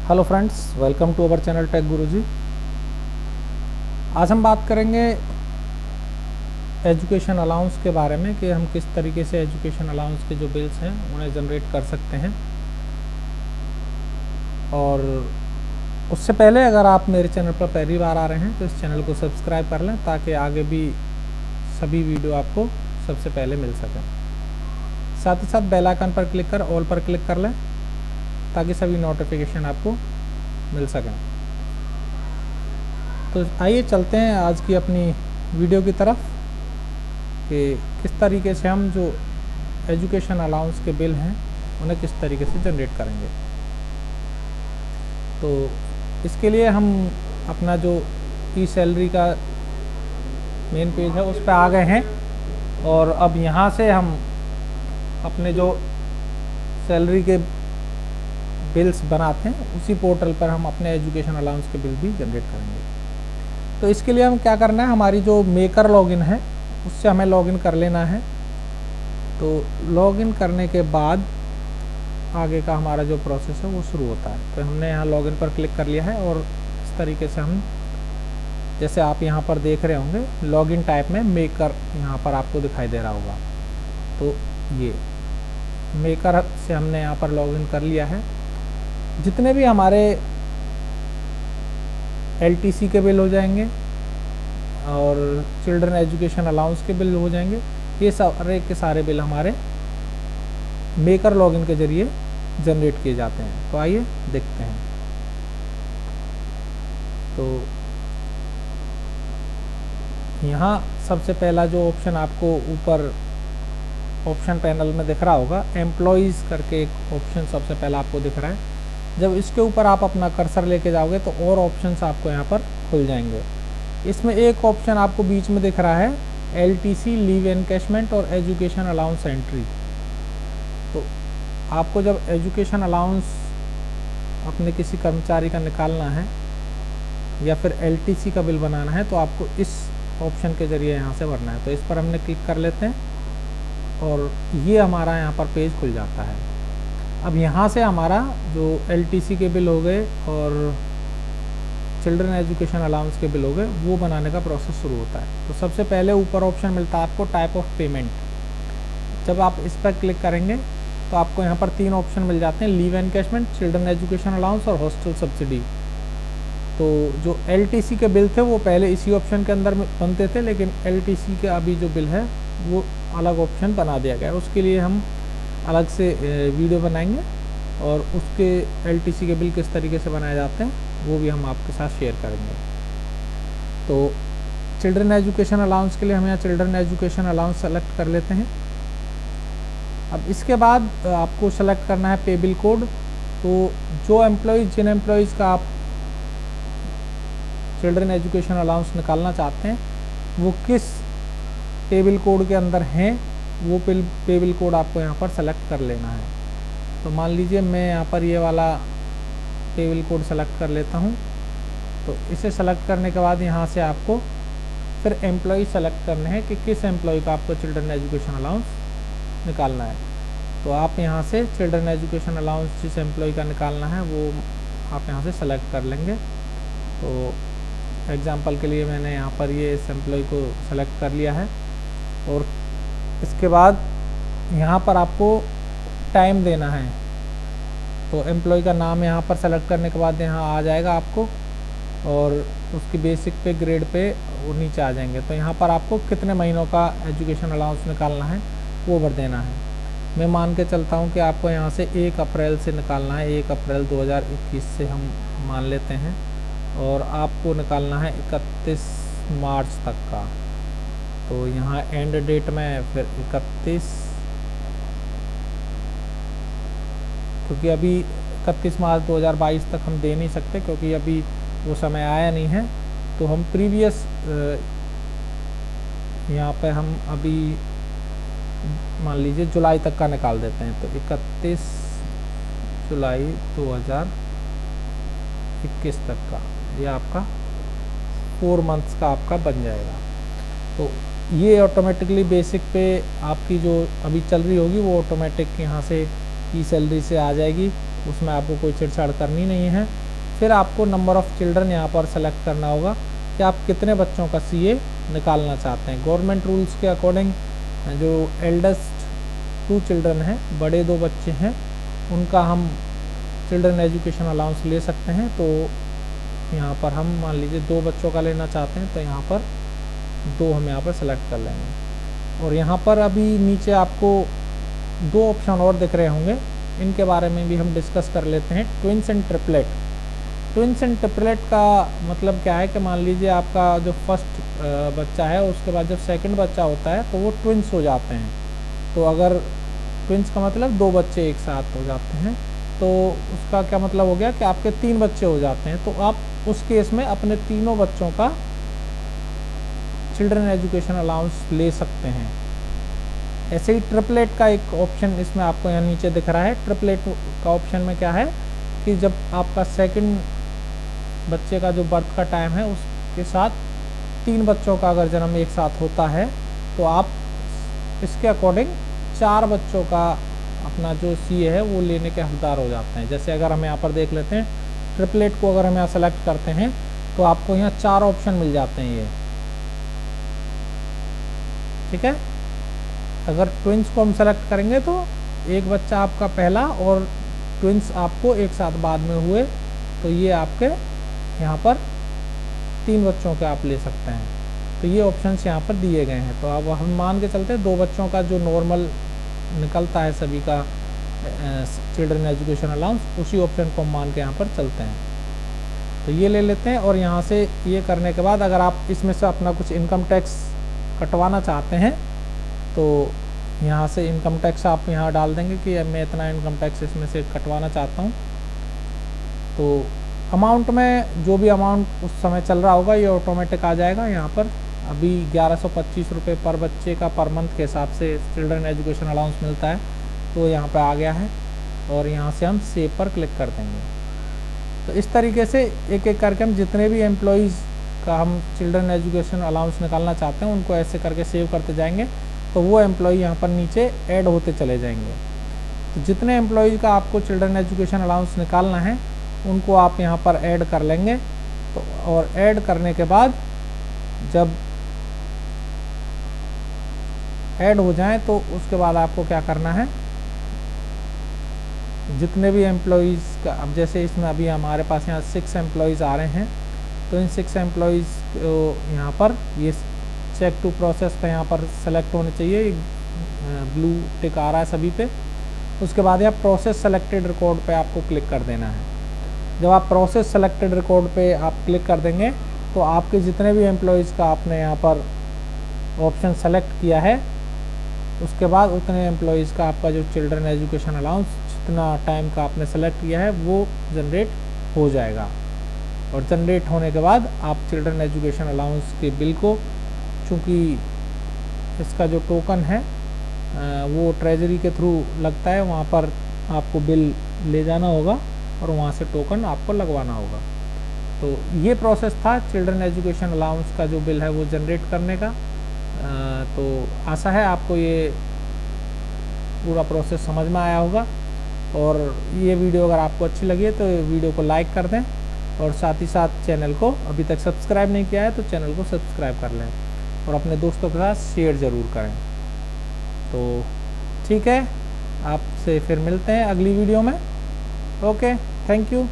Hello friends, welcome to our channel Tech Guruji. आज हम बात करेंगे एजुकेशन अलाउंस के बारे में कि हम किस तरीके से एजुकेशन अलाउंस के जो बिल्स हैं उन्हें जनरेट कर सकते हैं। और उससे पहले अगर आप मेरे चैनल पर पहली बार आ रहे हैं तो इस चैनल को सब्सक्राइब कर लें ताकि आगे भी सभी वीडियो आपको सबसे पहले मिल सकें। साथ ही साथ बेल आइकन पर क्लिक कर ऑल पर क्लिक कर लें ताकि सभी नोटिफिकेशन आपको मिल सकें। तो आइए चलते हैं आज की अपनी वीडियो की तरफ कि किस तरीके से हम जो एजुकेशन अलाउंस के बिल हैं उन्हें किस तरीके से जनरेट करेंगे। तो इसके लिए हम अपना जो ई सैलरी का मेन पेज है उस पर आ गए हैं और अब यहाँ से हम अपने जो सैलरी के बिल्स बनाते हैं उसी पोर्टल पर हम अपने एजुकेशन अलाउंस के बिल भी जनरेट करेंगे। तो इसके लिए हम क्या करना है, हमारी जो मेकर लॉगिन है उससे हमें लॉगिन कर लेना है। तो लॉगिन करने के बाद आगे का हमारा जो प्रोसेस है वो शुरू होता है। तो हमने यहाँ लॉगिन पर क्लिक कर लिया है और इस तरीके से हम जैसे आप यहाँ पर देख रहे होंगे लॉगिन टाइप में मेकर यहाँ पर आपको दिखाई दे रहा होगा। तो ये मेकर से हमने यहाँ पर लॉगिन कर लिया है। जितने भी हमारे एलटीसी के बिल हो जाएंगे और चिल्ड्रन एजुकेशन अलाउंस के बिल हो जाएंगे, ये सारे के सारे बिल हमारे मेकर लॉगिन के जरिए जनरेट किए जाते हैं। तो आइए देखते हैं। तो यहाँ सबसे पहला जो ऑप्शन आपको ऊपर ऑप्शन पैनल में दिख रहा होगा, एम्प्लॉइज़ करके एक ऑप्शन सबसे पहला आपको दिख रहा है। जब इसके ऊपर आप अपना कर्सर लेके जाओगे तो और ऑप्शंस आपको यहाँ पर खुल जाएंगे। इसमें एक ऑप्शन आपको बीच में दिख रहा है एलटीसी, लीव एनकैशमेंट और एजुकेशन अलाउंस एंट्री। तो आपको जब एजुकेशन अलाउंस अपने किसी कर्मचारी का निकालना है या फिर एलटीसी का बिल बनाना है तो आपको इस ऑप्शन के ज़रिए यहाँ से भरना है। तो इस पर हमने क्लिक कर लेते हैं और ये हमारा यहाँ पर पेज खुल जाता है। अब यहाँ से हमारा जो एलटीसी के बिल हो गए और चिल्ड्रन एजुकेशन अलाउंस के बिल हो गए वो बनाने का प्रोसेस शुरू होता है। तो सबसे पहले ऊपर ऑप्शन मिलता है आपको टाइप ऑफ पेमेंट। जब आप इस पर क्लिक करेंगे तो आपको यहाँ पर 3 ऑप्शन मिल जाते हैं, leave encashment, children education allowance और हॉस्टल सब्सिडी। तो जो एलटीसी के बिल थे वो पहले इसी ऑप्शन के अंदर बनते थे, लेकिन एलटीसी के अभी जो बिल है वो अलग ऑप्शन बना दिया गया है। उसके लिए हम अलग से वीडियो बनाएंगे और उसके एलटीसी के बिल किस तरीके से बनाए जाते हैं वो भी हम आपके साथ शेयर करेंगे। तो चिल्ड्रन एजुकेशन अलाउंस के लिए हम यहाँ चिल्ड्रन एजुकेशन अलाउंस सेलेक्ट कर लेते हैं। अब इसके बाद आपको सेलेक्ट करना है पे बिल कोड। तो जो एम्प्लॉइज़ जिन एम्प्लॉइज़ का आप चिल्ड्रन एजुकेशन अलाउंस निकालना चाहते हैं वो किस पे बिल कोड के अंदर हैं वो पे बिल कोड आपको यहाँ पर सेलेक्ट कर लेना है। तो मान लीजिए मैं यहाँ पर ये वाला पे बिल कोड सेलेक्ट कर लेता हूँ। तो इसे सेलेक्ट करने के बाद यहाँ से आपको फिर एम्प्लॉई सेलेक्ट करने हैं कि किस एम्प्लॉई का आपको चिल्ड्रन एजुकेशन अलाउंस निकालना है। तो आप यहाँ से चिल्ड्रन एजुकेशन अलाउंस जिस एम्प्लॉई का निकालना है वो आप यहाँ से सेलेक्ट कर लेंगे। तो एग्जाम्पल के लिए मैंने यहाँ पर ये इस एम्प्लॉई को सेलेक्ट कर लिया है और इसके बाद यहाँ पर आपको टाइम देना है। तो एम्प्लॉय का नाम यहाँ पर सेलेक्ट करने के बाद यहाँ आ जाएगा आपको और उसकी बेसिक पे ग्रेड पे वो नीचे आ जाएंगे। तो यहाँ पर आपको कितने महीनों का एजुकेशन अलाउंस निकालना है वो भर देना है। मैं मान के चलता हूँ कि आपको यहाँ से 1 अप्रैल से निकालना है, 1 अप्रैल 2021 से हम मान लेते हैं और आपको निकालना है 31 मार्च तक का। तो यहाँ एंड डेट में फिर 31, क्योंकि अभी 31 मार्च 2022 तक हम दे नहीं सकते क्योंकि अभी वो समय आया नहीं है। तो हम प्रीवियस यहाँ पे हम अभी मान लीजिए जुलाई तक का निकाल देते हैं। तो 31 जुलाई 2021 तक का ये आपका 4 मंथ्स का आपका बन जाएगा। तो ये ऑटोमेटिकली बेसिक पे आपकी जो अभी चल रही होगी वो ऑटोमेटिक यहाँ से ई सैलरी से आ जाएगी उसमें आपको कोई छेड़छाड़ करनी नहीं है। फिर आपको नंबर ऑफ़ चिल्ड्रन यहाँ पर सेलेक्ट करना होगा कि आप कितने बच्चों का CA निकालना चाहते हैं। गवर्नमेंट रूल्स के अकॉर्डिंग जो एल्डेस्ट 2 चिल्ड्रन हैं, बड़े 2 बच्चे हैं, उनका हम चिल्ड्रन एजुकेशन अलाउंस ले सकते हैं। तो यहाँ पर हम मान लीजिए 2 बच्चों का लेना चाहते हैं, तो यहाँ पर 2 हम यहाँ पर सेलेक्ट कर लेंगे। और यहाँ पर अभी नीचे आपको 2 ऑप्शन और दिख रहे होंगे, इनके बारे में भी हम डिस्कस कर लेते हैं। Twins and triplet. Twins and triplet का मतलब क्या है कि मान लीजिए आपका जो फर्स्ट बच्चा है, उसके बाद जब सेकंड बच्चा होता है तो वो ट्विंस हो जाते हैं। तो अगर ट्विंस का मतलब 2 बच्चे एक साथ हो जाते हैं, तो उसका क्या मतलब हो गया कि आपके 3 बच्चे हो जाते हैं। तो आप उस केस में अपने तीनों बच्चों का चिल्ड्रन एजुकेशन अलाउंस ले सकते हैं। ऐसे ही ट्रिपलेट का एक ऑप्शन इसमें आपको यहाँ नीचे दिख रहा है। ट्रिपलेट का ऑप्शन में क्या है कि जब आपका सेकंड बच्चे का जो बर्थ का टाइम है उसके साथ 3 बच्चों का अगर जन्म एक साथ होता है, तो आप इसके अकॉर्डिंग 4 बच्चों का अपना जो CA है वो लेने के हकदार हो जाते हैं। जैसे अगर हम यहाँ पर देख लेते हैं, ट्रिपलेट को अगर हम यहाँ सेलेक्ट करते हैं तो आपको यहाँ 4 ऑप्शन मिल जाते हैं ये, ठीक है। अगर ट्विंस को हम सेलेक्ट करेंगे तो एक बच्चा आपका पहला और ट्विंस आपको एक साथ बाद में हुए, तो ये आपके यहाँ पर 3 बच्चों के आप ले सकते हैं। तो ये ऑप्शंस यहाँ पर दिए गए हैं। तो अब हम मान के चलते हैं 2 बच्चों का जो नॉर्मल निकलता है सभी का चिल्ड्रन एजुकेशन अलाउंस, उसी ऑप्शन को हम मान के यहाँ पर चलते हैं। तो ये ले लेते हैं। और यहाँ से ये करने के बाद अगर आप इसमें से अपना कुछ इनकम टैक्स कटवाना चाहते हैं, तो यहाँ से इनकम टैक्स आप यहाँ डाल देंगे कि मैं इतना इनकम टैक्स इसमें से कटवाना चाहता हूँ। तो अमाउंट में जो भी अमाउंट उस समय चल रहा होगा ये ऑटोमेटिक आ जाएगा। यहाँ पर अभी 1125 रुपये पर बच्चे का पर मंथ के हिसाब से चिल्ड्रन एजुकेशन अलाउंस मिलता है, तो यहाँ पर आ गया है। और यहाँ से हम सेव पर क्लिक कर देंगे। तो इस तरीके से एक एक करके हम जितने भी एम्प्लॉयज़ का हम चिल्ड्रन एजुकेशन अलाउंस निकालना चाहते हैं उनको ऐसे करके सेव करते जाएंगे, तो वो एम्प्लॉय यहाँ पर नीचे ऐड होते चले जाएंगे। तो जितने एम्प्लॉयज़ का आपको चिल्ड्रन एजुकेशन अलाउंस निकालना है उनको आप यहाँ पर ऐड कर लेंगे। तो और ऐड करने के बाद जब ऐड हो जाए तो उसके बाद आपको क्या करना है, जितने भी एम्प्लॉयज़ का, अब जैसे इसमें अभी हमारे पास यहाँ 6 एम्प्लॉयज़ आ रहे हैं, तो इन 6 एम्प्लॉयज़ यहाँ पर ये चेक टू प्रोसेस पे यहाँ पर सेलेक्ट होने चाहिए, ब्लू टिक आ रहा है सभी पे। उसके बाद यहाँ प्रोसेस सेलेक्टेड रिकॉर्ड पे आपको क्लिक कर देना है। जब आप प्रोसेस सेलेक्टेड रिकॉर्ड पे आप क्लिक कर देंगे तो आपके जितने भी एम्प्लॉयज़ का आपने यहाँ पर ऑप्शन सेलेक्ट किया है, उसके बाद उतने एम्प्लॉयज़ का आपका जो चिल्ड्रन एजुकेशन अलाउंस जितना टाइम का आपने सेलेक्ट किया है वो जनरेट हो जाएगा। और जनरेट होने के बाद आप चिल्ड्रन एजुकेशन अलाउंस के बिल को, चूँकि इसका जो टोकन है वो ट्रेजरी के थ्रू लगता है, वहाँ पर आपको बिल ले जाना होगा और वहाँ से टोकन आपको लगवाना होगा। तो ये प्रोसेस था चिल्ड्रन एजुकेशन अलाउंस का जो बिल है वो जनरेट करने का। तो आशा है आपको ये पूरा प्रोसेस समझ में आया होगा। और ये वीडियो अगर आपको अच्छी लगी है तो वीडियो को लाइक कर दें, और साथ ही साथ चैनल को अभी तक सब्सक्राइब नहीं किया है तो चैनल को सब्सक्राइब कर लें, और अपने दोस्तों के साथ शेयर ज़रूर करें। तो ठीक है, आपसे फिर मिलते हैं अगली वीडियो में। Okay, thank you.